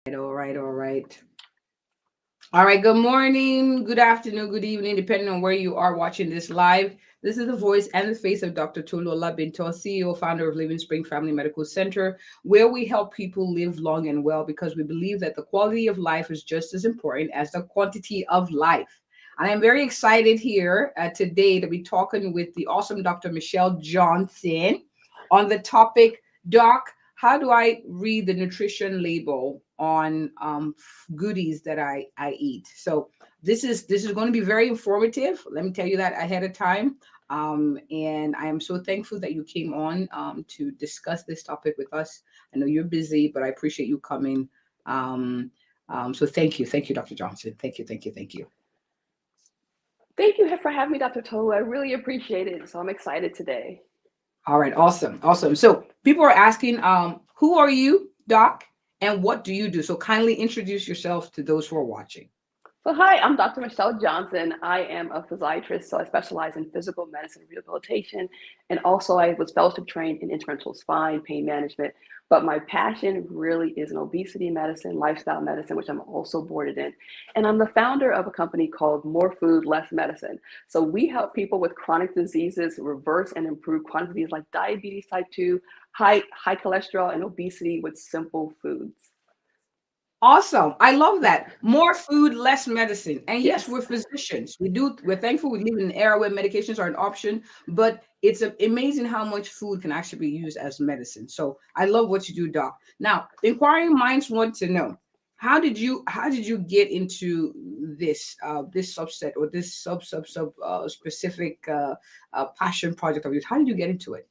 All right, all right. All right, good morning, good afternoon, good evening, depending on where you are watching this live. This is the voice and the face of Dr. Olabintan, CEO, founder of Livingspring Family Medical Center, where we help people live long and well because we believe that the quality of life is just as important as the quantity of life. I am very excited here today to be talking with the awesome Dr. Michele Johnson on the topic, Doc, how do I read the nutrition label on goodies that I eat? So this is going to be very informative. Let me tell you that ahead of time. And I am so thankful that you came on to discuss this topic with us. I know you're busy, but I appreciate you coming. Um, so thank you, Dr. Johnson. Thank you, thank you, thank you. Thank you for having me, Dr. Tolu. I really appreciate it. So I'm excited today. All right, awesome, awesome. So people are asking, who are you, Doc, and what do you do? So kindly introduce yourself to those who are watching. So, hi, I'm Dr. Michele Johnson. I am a physiatrist, so I specialize in physical medicine rehabilitation, and also I was fellowship trained in interventional spine pain management. But my passion really is in obesity medicine, lifestyle medicine, which I'm also boarded in. And I'm the founder of a company called More Food, Less Medicine. So we help people with chronic diseases reverse and improve chronic diseases like diabetes type 2, high cholesterol, and obesity with simple foods. Awesome. I love that. More food, less medicine. And yes, Yes. we're physicians. We're thankful we live in an era where medications are an option, but it's amazing how much food can actually be used as medicine. So I love what you do, Doc. Now, inquiring minds want to know, how did you get into this subset or this sub specific passion project of yours? How did you get into it?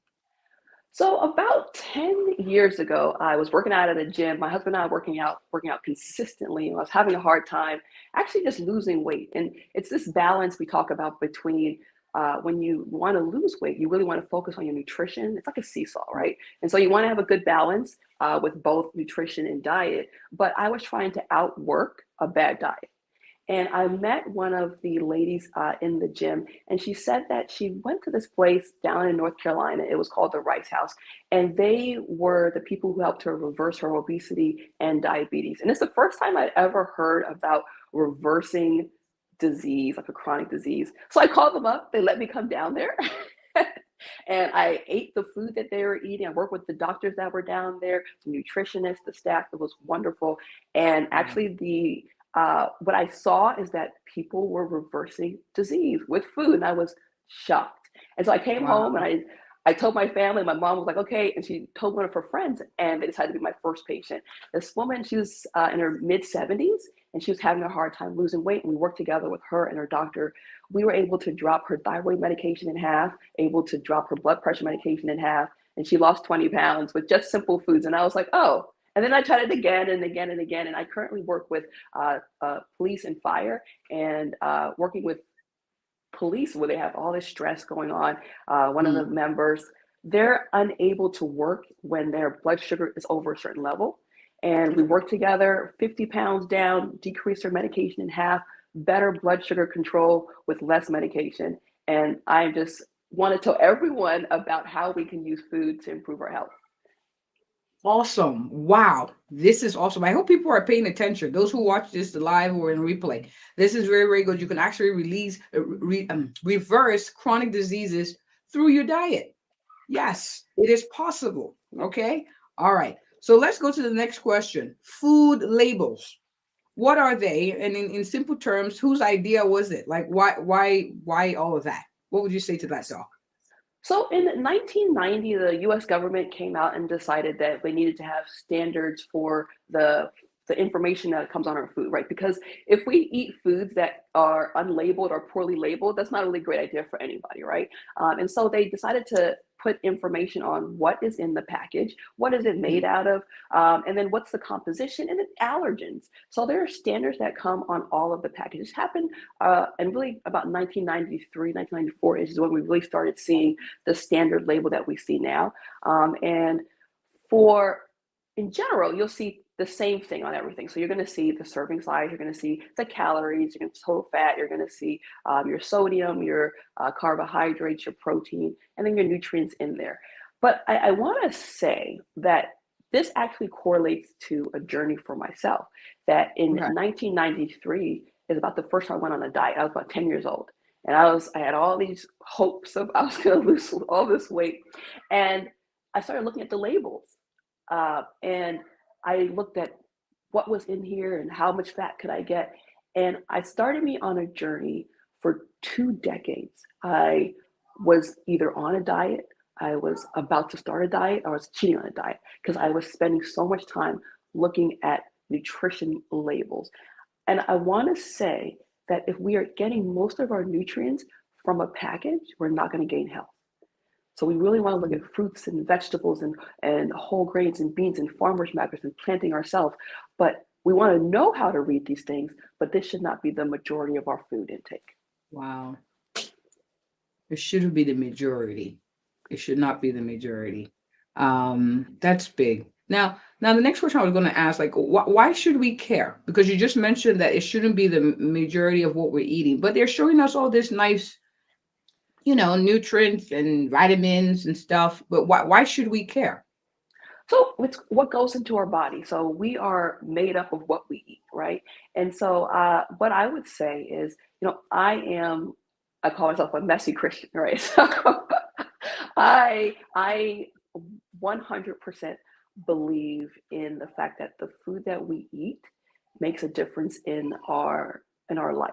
So about 10 years ago, I was working out at a gym. My husband and I were working out consistently, and I was having a hard time actually just losing weight. And it's this balance we talk about between when you want to lose weight, you really want to focus on your nutrition. It's like a seesaw, right? And so you want to have a good balance with both nutrition and diet. But I was trying to outwork a bad diet. And I met one of the ladies in the gym, and she said that she went to this place down in North Carolina. It was called the Rice House, and they were the people who helped her reverse her obesity and diabetes. And it's the first time I'd ever heard about reversing disease, like a chronic disease. So I called them up. They let me come down there. And I ate the food that they were eating. I worked with the doctors that were down there, the nutritionists, the staff. It was wonderful. And actually, the what I saw is that people were reversing disease with food, and I was shocked. And so I came home and Wow. I told my family. My mom was like, "Okay," and she told one of her friends, and they decided to be my first patient. This woman, she was in her mid 70s, and she was having a hard time losing weight. And we worked together with her and her doctor. We were able to drop her thyroid medication in half, able to drop her blood pressure medication in half, and she lost 20 pounds with just simple foods. And I was like, "Oh." And then I tried it again and again and again. And I currently work with police and fire, and working with police where they have all this stress going on. One of the Mm. members, they're unable to work when their blood sugar is over a certain level. And we work together, 50 pounds down, decrease their medication in half, better blood sugar control with less medication. And I just want to tell everyone about how we can use food to improve our health. Awesome. Wow. This is awesome. I hope people are paying attention. Those who watch this live or in replay. This is very, very good. You can actually reverse chronic diseases through your diet. Yes, it is possible. Okay. All right. So let's go to the next question. Food labels. What are they? And in simple terms, whose idea was it? Like why all of that? What would you say to that, Doc? So in 1990, the US government came out and decided that they needed to have standards for the information that comes on our food, right? Because if we eat foods that are unlabeled or poorly labeled, that's not a really great idea for anybody, right? And so they decided to put information on what is in the package, what is it made out of, and then what's the composition, and then allergens. So there are standards that come on all of the packages. Happened and really about 1993, 1994 is when we really started seeing the standard label that we see now. And for in general, you'll see the same thing on everything. So you're going to see the serving size, you're going to see the calories, you're going to see total fat, you're going to see your sodium, your carbohydrates, your protein, and then your nutrients in there. But I want to say that this actually correlates to a journey for myself that in Okay. 1993 is about the first time I went on a diet. I was about 10 years old. And I had all these hopes of I was going to lose all this weight. And I started looking at the labels. And I looked at what was in here and how much fat could I get. And I started me on a journey for 2 decades. I was either on a diet, I was about to start a diet, or I was cheating on a diet because I was spending so much time looking at nutrition labels. And I want to say that if we are getting most of our nutrients from a package, we're not going to gain health. So we really want to look at fruits and vegetables and whole grains and beans and farmers markets and planting ourselves. But we want to know how to read these things, but this should not be the majority of our food intake. Wow. It shouldn't be the majority. It should not be the majority. That's big. Now the next question I was going to ask, like, why should we care? Because you just mentioned that it shouldn't be the majority of what we're eating, but they're showing us all this nice, nutrients and vitamins and stuff. But why should we care? So it's what goes into our body. So we are made up of what we eat, right? And so what I would say is, I call myself a messy Christian, right? So I 100% believe in the fact that the food that we eat makes a difference in our life.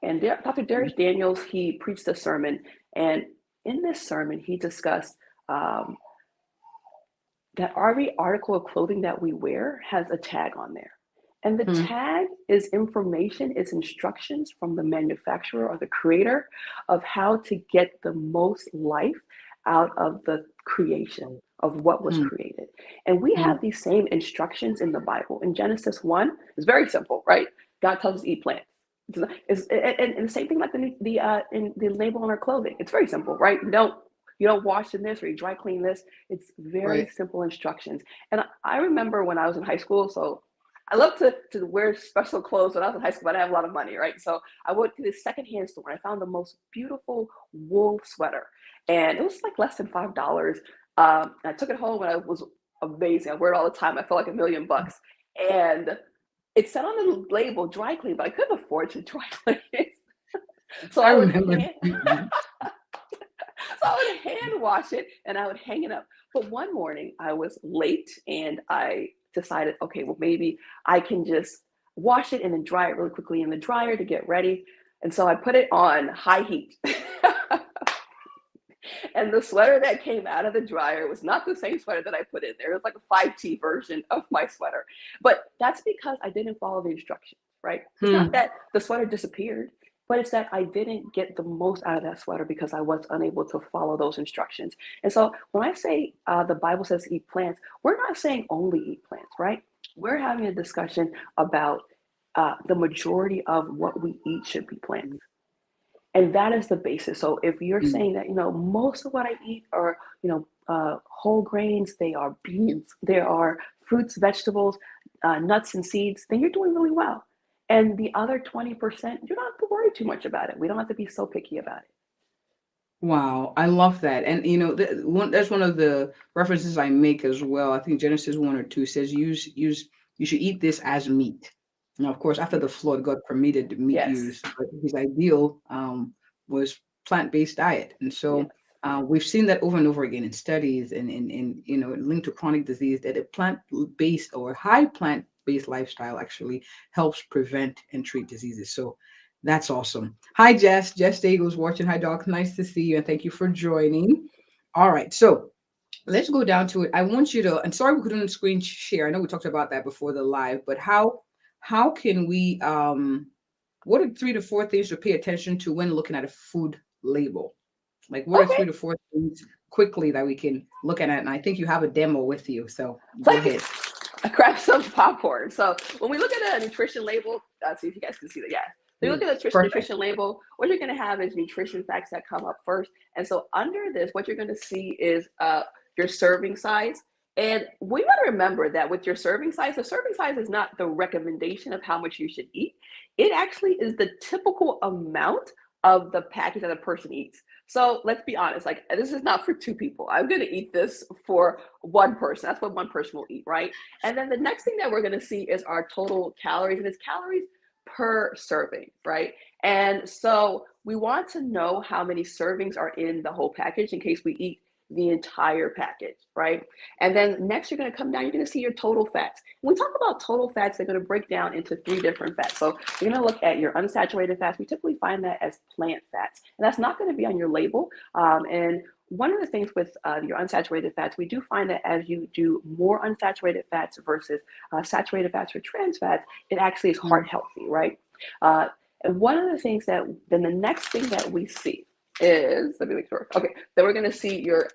And Dr. Darius Daniels, he preached a sermon, and in this sermon, he discussed that every article of clothing that we wear has a tag on there. And the Hmm. tag is information, is instructions from the manufacturer or the creator of how to get the most life out of the creation of what was Hmm. created. And we Hmm. have these same instructions in the Bible. In Genesis 1, it's very simple, right? God tells us to eat plants. And the same thing like in the label on our clothing. It's very simple, right? You don't wash in this or you dry clean this. It's very Right. simple instructions. And I remember when I was in high school, so I love to wear special clothes when I was in high school, but I didn't have a lot of money, right? So I went to this secondhand store and I found the most beautiful wool sweater. And it was like less than $5. I took it home and it was amazing. I wear it all the time. I felt like $1,000,000. And it said on the label dry clean, but I couldn't afford to dry clean it. So I I would remember. hand so I would hand wash it and I would hang it up. But one morning I was late and I decided, okay, well, maybe I can just wash it and then dry it really quickly in the dryer to get ready. And so I put it on high heat. And the sweater that came out of the dryer was not the same sweater that I put in there. It was like a 5T version of my sweater. But that's because I didn't follow the instructions, right? It's not Hmm. that the sweater disappeared, but it's that I didn't get the most out of that sweater because I was unable to follow those instructions. And so when I say the Bible says eat plants, we're not saying only eat plants, right? We're having a discussion about the majority of what we eat should be plants. And that is the basis. So if you're Hmm. saying that, most of what I eat are, whole grains, they are beans, there are fruits, vegetables, nuts and seeds, then you're doing really well. And the other 20%, you don't have to worry too much about it. We don't have to be so picky about it. Wow, I love that. And that's one of the references I make as well. I think Genesis 1 or 2 says use you should eat this as meat. Now, of course, after the flood, God permitted the meat Yes. use, but his ideal was plant-based diet. And Yes. so we've seen that over and over again in studies and linked to chronic disease that a plant-based or high plant-based lifestyle actually helps prevent and treat diseases. So that's awesome. Hi, Jess. Jess Dago's watching. Hi, Doc. Nice to see you, and thank you for joining. All right, so let's go down to it. I want you to, and sorry we couldn't screen share. I know we talked about that before the live, but how can we what are 3 to 4 things to pay attention to when looking at a food label? Like what are Okay. 3 to 4 things quickly that we can look at it? And I think you have a demo with you, so So go ahead. I grabbed some popcorn. So when we look at a nutrition label, see if you guys can see that. Yeah. So you look Mm, at a perfect. nutrition label, what you're going to have is nutrition facts that come up first. And so under this, what you're going to see is your serving size. And we got to remember that with your serving size, the serving size is not the recommendation of how much you should eat. It actually is the typical amount of the package that a person eats. So let's be honest, like this is not for two people. I'm going to eat this for one person. That's what one person will eat, right? And then the next thing that we're going to see is our total calories, and it's calories per serving, right? And so we want to know how many servings are in the whole package in case we eat the entire package, right? And then next you're going to come down, you're going to see your total fats. When we talk about total fats, they're going to break down into 3 different fats. So you're going to look at your unsaturated fats. We typically find that as plant fats, and that's not going to be on your label. And one of the things with your unsaturated fats, we do find that as you do more unsaturated fats versus saturated fats or trans fats, it actually is heart healthy, right? And one of the things that, then the next thing that we see is, let me make sure, okay, then we're gonna see your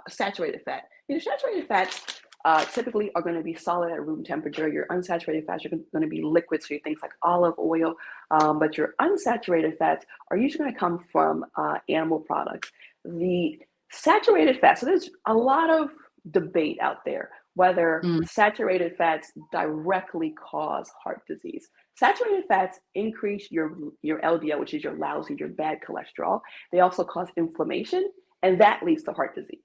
saturated fat. Your saturated fats typically are gonna be solid at room temperature. Your unsaturated fats are gonna be liquid, so things like olive oil, but your unsaturated fats are usually gonna come from animal products. The saturated fats, so there's a lot of debate out there whether saturated fats directly cause heart disease. Saturated fats increase your LDL, which is your lousy, your bad cholesterol. They also cause inflammation, and that leads to heart disease.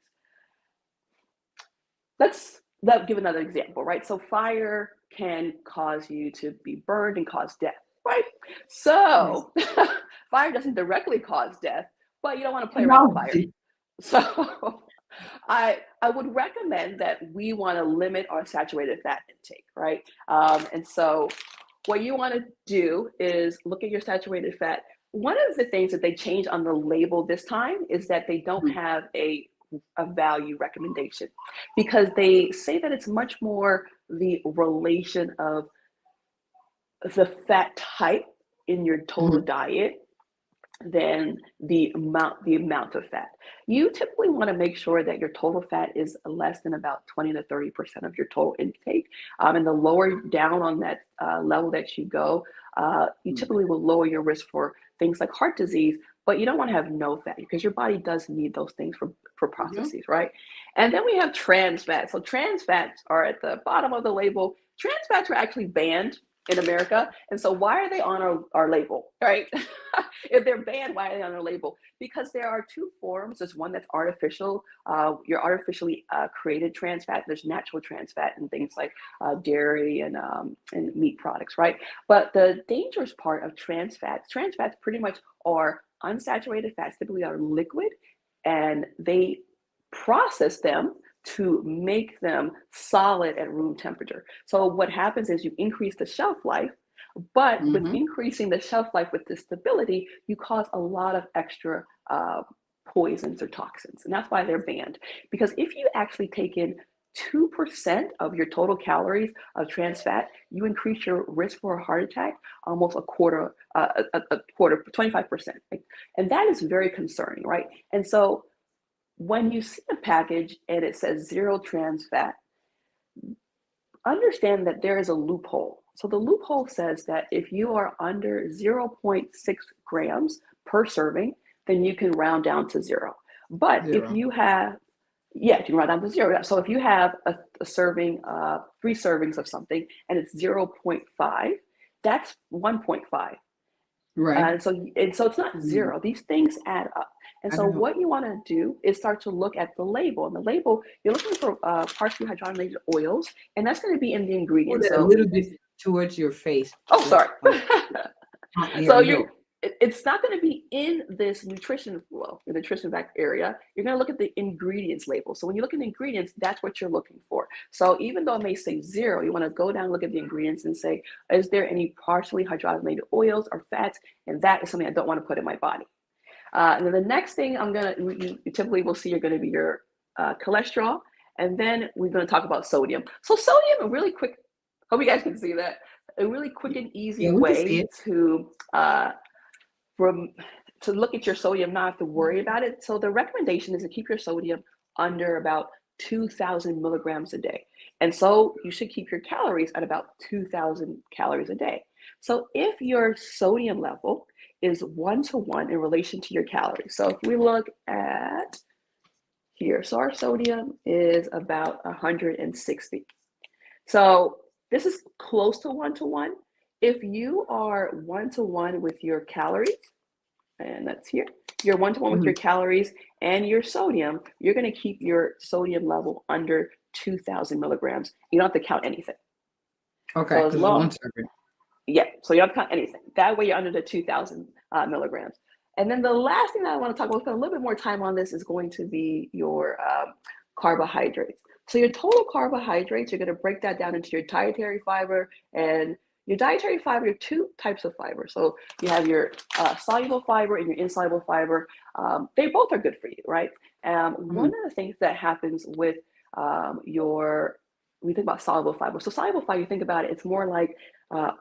Let's give another example, right? So fire can cause you to be burned and cause death, right? So fire doesn't directly cause death, but you don't want to play around with fire. So I would recommend that we want to limit our saturated fat intake, right? And so what you want to do is look at your saturated fat. One of the things that they changed on the label this time is that they don't have a value recommendation, because they say that it's much more the relation of the fat type in your total diet than the amount of fat. You typically want to make sure that your total fat is less than about 20 to 30% of your total intake. And the lower down on that level that you go, you typically will lower your risk for things like heart disease, but you don't want to have no fat because your body does need those things for processes, right? And then we have trans fats. So trans fats are at the bottom of the label. Trans fats are actually banned in America. And so why are they on our label, right? If they're banned, why are they on our label? Because there are 2 forms. There's one that's artificial, your artificially created trans fat. There's natural trans fat and things like dairy and meat products, right? But the dangerous part of trans fats pretty much are unsaturated fats, typically are liquid, and they process them to make them solid at room temperature. So what happens is you increase the shelf life, but with increasing the shelf life with the stability, you cause a lot of extra poisons or toxins. And that's why they're banned. Because if you actually take in 2% of your total calories of trans fat, you increase your risk for a heart attack almost a quarter, 25%. And that is very concerning, right? And so when you see a package and it says 0 trans fat, understand that there is a loophole. So the loophole says that if you are under 0.6 grams per serving, then you can round down to 0. But if you have, you can round down to 0. So if you have a serving, 3 servings of something, and it's 0.5, that's 1.5. Right. And so it's not 0. These things add up. And so what you want to do is start to look at the label. And the label, you're looking for partially hydrogenated oils, and that's going to be in the ingredients. So a little bit towards your face. Oh, sorry. So it's not going to be in this nutrition fact area. You're going to look at the ingredients label. So when you look at the ingredients, that's what you're looking for. So even though it may say 0, you want to go down and look at the ingredients and say, is there any partially hydrogenated oils or fats? And that is something I don't want to put in my body. And then the next thing you typically will see are going to be your cholesterol. And then we're going to talk about sodium. So sodium, a really quick, hope you guys can see that, a really quick and easy way to look at your sodium, not have to worry about it. So the recommendation is to keep your sodium under about 2,000 milligrams a day. And so you should keep your calories at about 2,000 calories a day. So if your sodium level is 1-to-1 in relation to your calories. So if we look at here, so our sodium is about 160. So this is close to 1-to-1. If you are 1-to-1 with your calories, and that's here. Your one-to-one with your calories and your sodium, you're going to keep your sodium level under 2,000 milligrams. You don't have to count anything. Okay, So as because long, 1 second. yeah, so you don't have to count anything. That way you're under the 2,000 milligrams. And then the last thing that I want to talk about, we'll spend a little bit more time on this, is going to be your carbohydrates. So your total carbohydrates, you're going to break that down into your dietary fiber. And your dietary fiber, you have two types of fiber. So you have your soluble fiber and your insoluble fiber. They both are good for you, right? One of the things that happens with we think about soluble fiber. So soluble fiber, you think about it, it's more like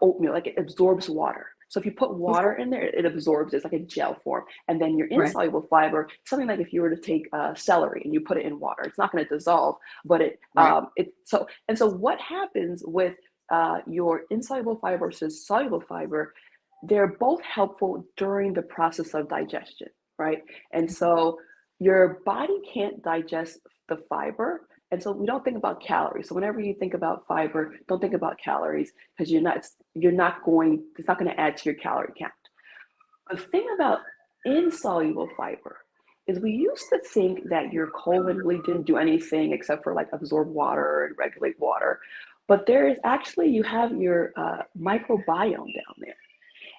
oatmeal, like it absorbs water. So if you put water in there, it absorbs. It's like a gel form. And then your insoluble fiber, something like if you were to take celery and you put it in water, it's not going to dissolve, but so what happens with your insoluble fiber versus soluble fiber? They're both helpful during the process of digestion, right? And so your body can't digest the fiber. And so we don't think about calories. So whenever you think about fiber, don't think about calories, because it's not going to add to your calorie count. The thing about insoluble fiber is we used to think that your colon really didn't do anything except for like absorb water and regulate water. But you have your microbiome down there.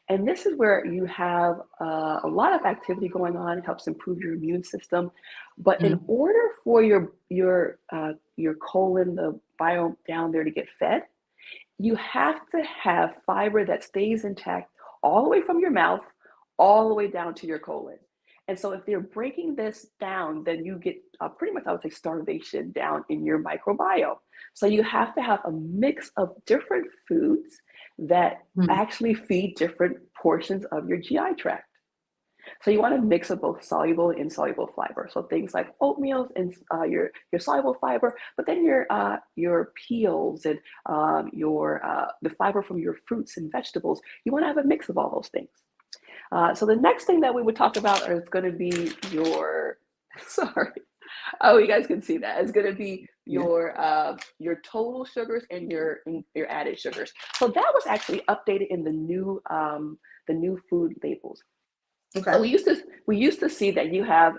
And this is where you have a lot of activity going on. It helps improve your immune system. But in order for your colon, the biome down there, to get fed, you have to have fiber that stays intact all the way from your mouth, all the way down to your colon. And so if they're breaking this down, then you get pretty much, I would say, starvation down in your microbiome. So you have to have a mix of different foods that actually feed different portions of your GI tract. So you want to mix of both soluble and insoluble fiber. So things like oatmeal and your soluble fiber, but then your peels and the fiber from your fruits and vegetables. You want to have a mix of all those things. So the next thing that we would talk about is going to be sorry. Oh, you guys can see that. It's going to be your total sugars and your added sugars. So that was actually updated in the new food labels. Okay. So we used to see that you have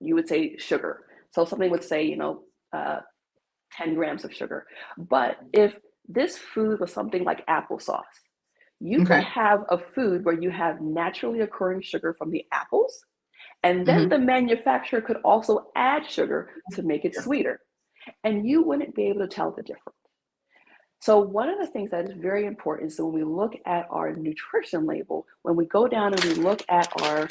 you would say sugar. So something would say 10 grams of sugar. But if this food was something like applesauce, you could have a food where you have naturally occurring sugar from the apples. And then the manufacturer could also add sugar to make it sweeter. And you wouldn't be able to tell the difference. So one of the things that is very important is when we look at our nutrition label, when we go down and we look at our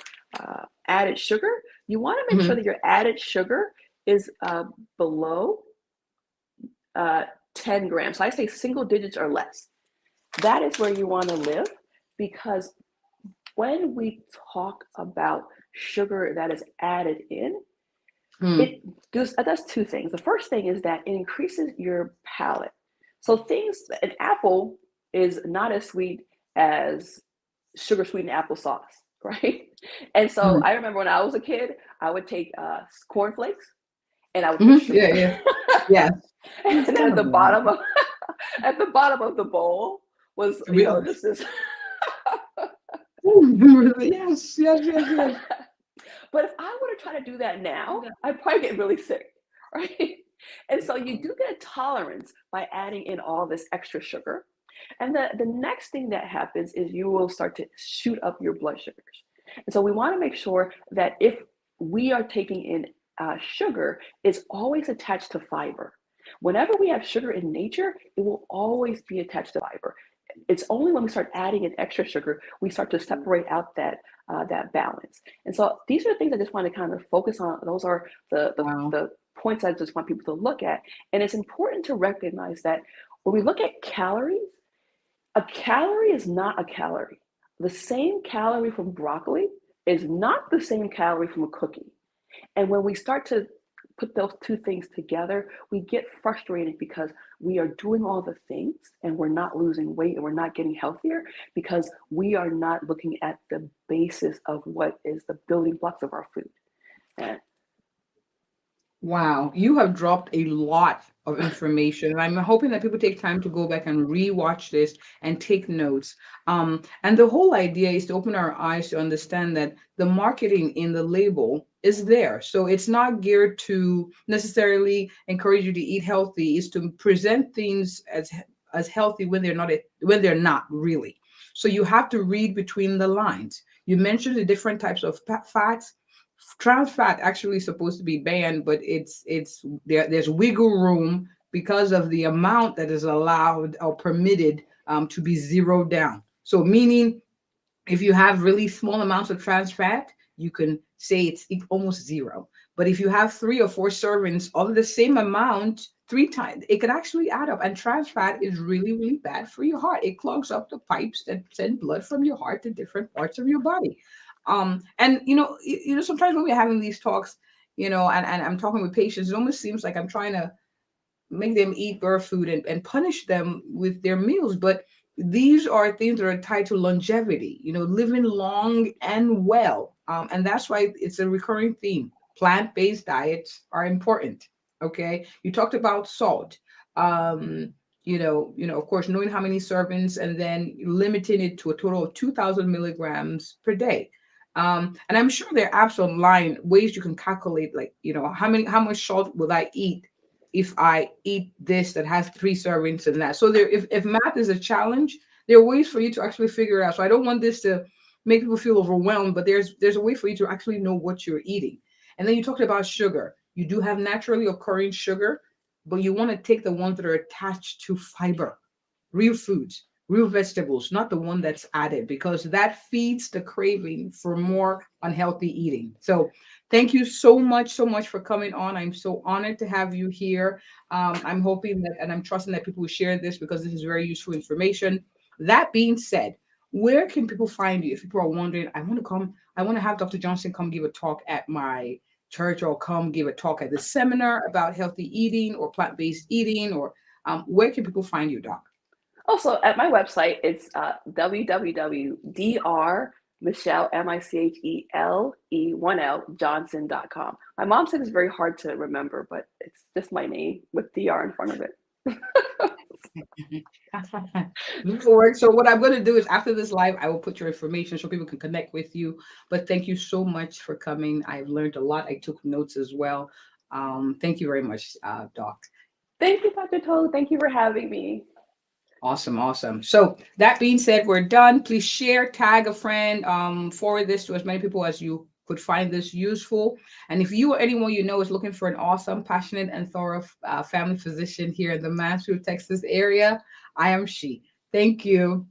added sugar, you want to make sure that your added sugar is below 10 grams. So I say single digits or less. That is where you want to live, because when we talk about sugar that is added in, it does two things. The first thing is that it increases your palate. So an apple is not as sweet as sugar sweetened applesauce, right? And so I remember when I was a kid, I would take cornflakes and I would put sugar. Yeah. And then at the bottom of the bowl was just this. Yes. But if I were to try to do that now, I'd probably get really sick, right? And so you do get a tolerance by adding in all this extra sugar. And the next thing that happens is you will start to shoot up your blood sugars. And so we want to make sure that if we are taking in sugar, it's always attached to fiber. Whenever we have sugar in nature, it will always be attached to fiber. It's only when we start adding in extra sugar, we start to separate out that balance. And so these are the things I just want to kind of focus on. Those are the points I just want people to look at. And it's important to recognize that when we look at calories, a calorie is not a calorie. The same calorie from broccoli is not the same calorie from a cookie. And when we start to put those two things together, we get frustrated because we are doing all the things and we're not losing weight and we're not getting healthier because we are not looking at the basis of what is the building blocks of our food. Wow, you have dropped a lot of information. And I'm hoping that people take time to go back and rewatch this and take notes. And the whole idea is to open our eyes to understand that the marketing in the label is there. So it's not geared to necessarily encourage you to eat healthy. It's to present things as healthy when they're not really. So you have to read between the lines. You mentioned the different types of fats. Trans fat actually is supposed to be banned, but there's wiggle room because of the amount that is allowed or permitted to be zeroed down. So meaning if you have really small amounts of trans fat, you can say it's almost zero. But if you have 3 or 4 servings of the same amount 3 times, it could actually add up. And trans fat is really, really bad for your heart. It clogs up the pipes that send blood from your heart to different parts of your body. And sometimes when we're having these talks, and I'm talking with patients, it almost seems like I'm trying to make them eat bird food and punish them with their meals. But these are things that are tied to longevity, living long and well. And that's why it's a recurring theme. Plant-based diets are important. Okay. You talked about salt. Of course, knowing how many servings and then limiting it to a total of 2,000 milligrams per day. And I'm sure there are apps online, ways you can calculate, like, how much salt will I eat if I eat this that has 3 servings and that. So if math is a challenge, there are ways for you to actually figure it out. So I don't want this to make people feel overwhelmed, but there's a way for you to actually know what you're eating. And then you talked about sugar. You do have naturally occurring sugar, but you want to take the ones that are attached to fiber, real foods, real vegetables, not the one that's added, because that feeds the craving for more unhealthy eating. So thank you so much for coming on. I'm so honored to have you here. I'm hoping that, and I'm trusting that people will share this because this is very useful information. That being said, where can people find you if people are wondering, I want to have Dr. Johnson come give a talk at my church or come give a talk at the seminar about healthy eating or plant-based eating, or where can people find you, Doc? Also, at my website, it's www.drmichelle, Michele, 1L, Johnson.com. My mom said it's very hard to remember, but it's just my name with DR in front of it. This will work. So what I'm going to do is after this live, I will put your information so people can connect with you. But thank you so much for coming. I've learned a lot. I took notes as well. Thank you very much, Doc. Thank you, Dr. Tolu. Thank you for having me. Awesome, awesome. So that being said, we're done. Please share, tag a friend, forward this to as many people as you could find this useful. And if you or anyone you know is looking for an awesome, passionate, and thorough family physician here in the Mansfield, Texas area, I am she. Thank you.